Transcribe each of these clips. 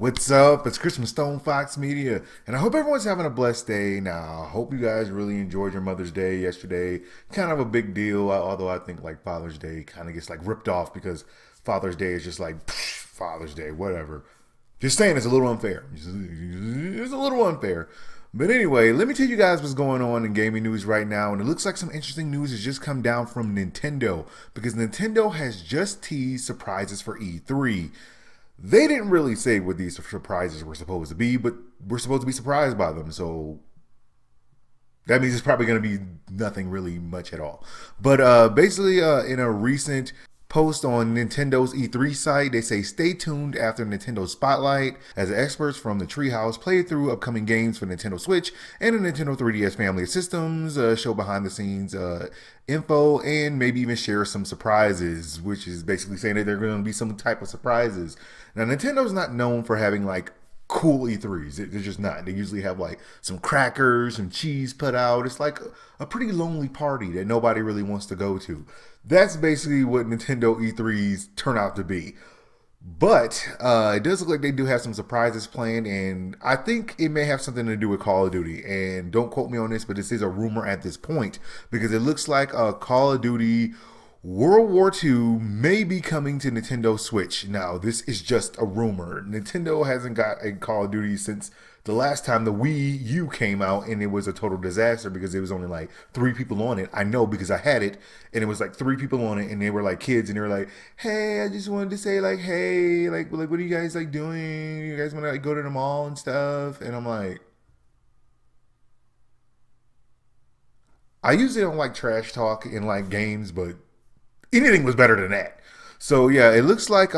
What's up? It's Chris from StonefoxMedia, and I hope everyone's having a blessed day. Now, I hope you guys really enjoyed your Mother's Day yesterday. Kind of a big deal, although I think like Father's Day kind of gets like ripped off because Father's Day is just like Father's Day, whatever. Just saying, it's a little unfair. It's a little unfair. But anyway, let me tell you guys what's going on in gaming news right now. And it looks like some interesting news has just come down from Nintendo, because Nintendo has just teased surprises for E3. They didn't really say what these surprises were supposed to be, but we're supposed to be surprised by them. So that means it's probably going to be nothing really much at all. But basically, in a recent post on Nintendo's E3 site, they say stay tuned after Nintendo Spotlight as experts from the Treehouse play through upcoming games for Nintendo Switch and the Nintendo 3DS family of systems, show behind the scenes info, and maybe even share some surprises, which is basically saying that there are going to be some type of surprises. Now, Nintendo's not known for having like cool E3s. They're just not. They usually have like some crackers, some cheese put out. It's like a pretty lonely party that nobody really wants to go to. That's basically what Nintendo E3s turn out to be. But it does look like they do have some surprises planned, and I think it may have something to do with Call of Duty. And don't quote me on this, but this is a rumor at this point, because it looks like Call of Duty World War II may be coming to Nintendo Switch. Now, this is just a rumor. Nintendo hasn't got a Call of Duty since the last time the Wii U came out, and it was a total disaster because there was only like 3 people on it. I know because I had it, and it was like 3 people on it, and they were like kids, and they were like, "Hey, I just wanted to say like, hey, like what are you guys like doing? You guys want to like go to the mall and stuff?" And I'm like, I usually don't like trash talk in like games, but anything was better than that. So yeah, it looks like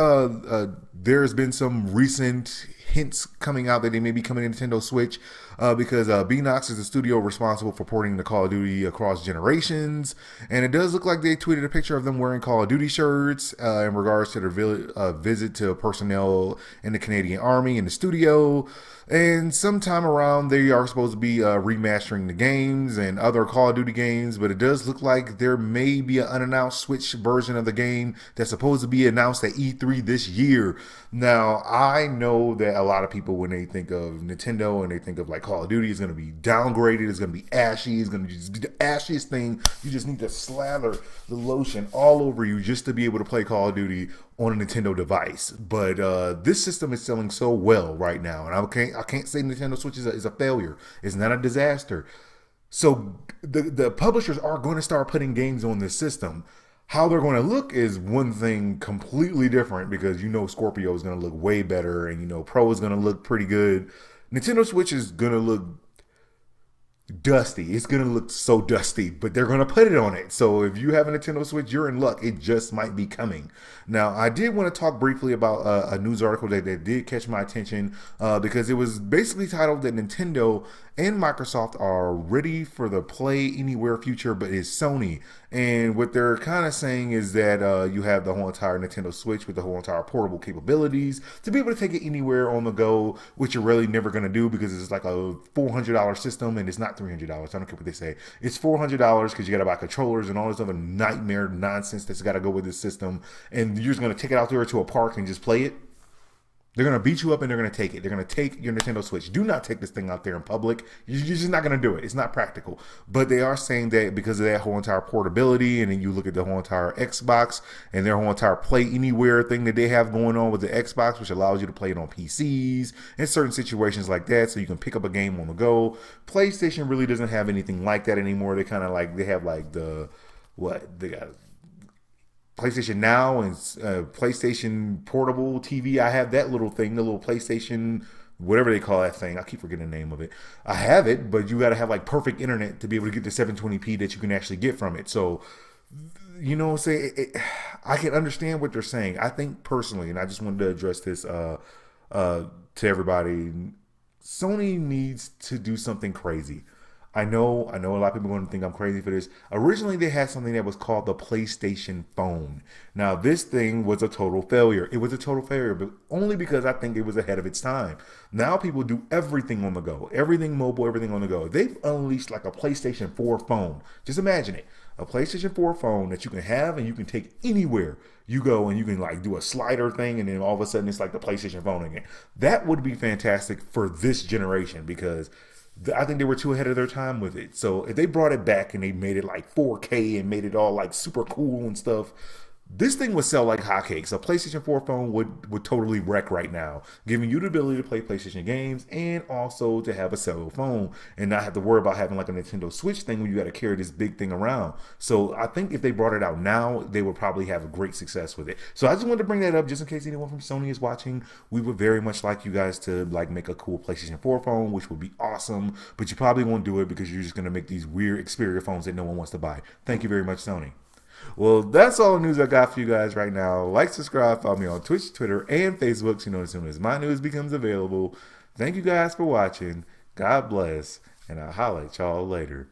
there's been some recent hints coming out that they may be coming to Nintendo Switch because Beanox is the studio responsible for porting the Call of Duty across generations, and it does look like they tweeted a picture of them wearing Call of Duty shirts in regards to their visit to personnel in the Canadian Army in the studio. And sometime around, they are supposed to be remastering the games and other Call of Duty games, but it does look like there may be an unannounced Switch version of the game that's supposed to be announced at E3 this year. Now, I know that a lot of people, when they think of Nintendo and they think of like Call of Duty, is going to be downgraded, it's going to be ashy, it's going to just be the ashiest thing. You just need to slather the lotion all over you just to be able to play Call of Duty on a Nintendo device. But this system is selling so well right now, and I can't say Nintendo Switch is a failure. It's not a disaster. So the publishers are going to start putting games on this system. How they're going to look is one thing completely different, because you know Scorpio is going to look way better, and you know Pro is going to look pretty good. Nintendo Switch is going to look dusty. It's going to look so dusty, but they're going to put it on it. So if you have a Nintendo Switch, you're in luck. It just might be coming. Now, I did want to talk briefly about a news article that did catch my attention because it was basically titled that Nintendo and Microsoft are ready for the Play Anywhere future, but it's Sony. And what they're kind of saying is that you have the whole entire Nintendo Switch with the whole entire portable capabilities to be able to take it anywhere on the go, which you're really never going to do because it's like a $400 system, and it's not $300. I don't care what they say. It's $400 because you got to buy controllers and all this other nightmare nonsense that's got to go with this system. And you're just going to take it out there to a park and just play it. They're going to beat you up and they're going to take it. They're going to take your Nintendo Switch. Do not take this thing out there in public. You're just not going to do it. It's not practical. But they are saying that because of that whole entire portability, and then you look at the whole entire Xbox and their whole entire Play Anywhere thing that they have going on with the Xbox, which allows you to play it on PCs in certain situations like that, so you can pick up a game on the go. PlayStation really doesn't have anything like that anymore. They kind of like, they have like the, what, they got PlayStation Now and PlayStation Portable TV. I have that little thing, the little PlayStation, whatever they call that thing. I keep forgetting the name of it. I have it, but you got to have like perfect internet to be able to get the 720p that you can actually get from it. So, you know, I can understand what they're saying. I think personally, and I just wanted to address this to everybody, Sony needs to do something crazy. I know a lot of people are going to think I'm crazy for this. Originally, they had something that was called the PlayStation Phone. Now, this thing was a total failure. It was a total failure, but only because I think it was ahead of its time. Now people do everything on the go, everything mobile, everything on the go. They've unleashed like a PlayStation 4 phone. Just imagine it. A PlayStation 4 phone that you can have and you can take anywhere you go, and you can like do a slider thing, and then all of a sudden it's like the PlayStation phone again. That would be fantastic for this generation, because I think they were too ahead of their time with it. So if they brought it back and they made it like 4K and made it all like super cool and stuff, this thing would sell like hotcakes. A PlayStation 4 phone would totally wreck right now, giving you the ability to play PlayStation games and also to have a cellular phone and not have to worry about having like a Nintendo Switch thing where you got to carry this big thing around. So I think if they brought it out now, they would probably have a great success with it. So I just wanted to bring that up just in case anyone from Sony is watching. We would very much like you guys to like make a cool PlayStation 4 phone, which would be awesome, but you probably won't do it because you're just going to make these weird Xperia phones that no one wants to buy. Thank you very much, Sony. Well, that's all the news I got for you guys right now. Like, subscribe, follow me on Twitch, Twitter, and Facebook so you know as soon as my news becomes available. Thank you guys for watching. God bless, and I'll holler at y'all later.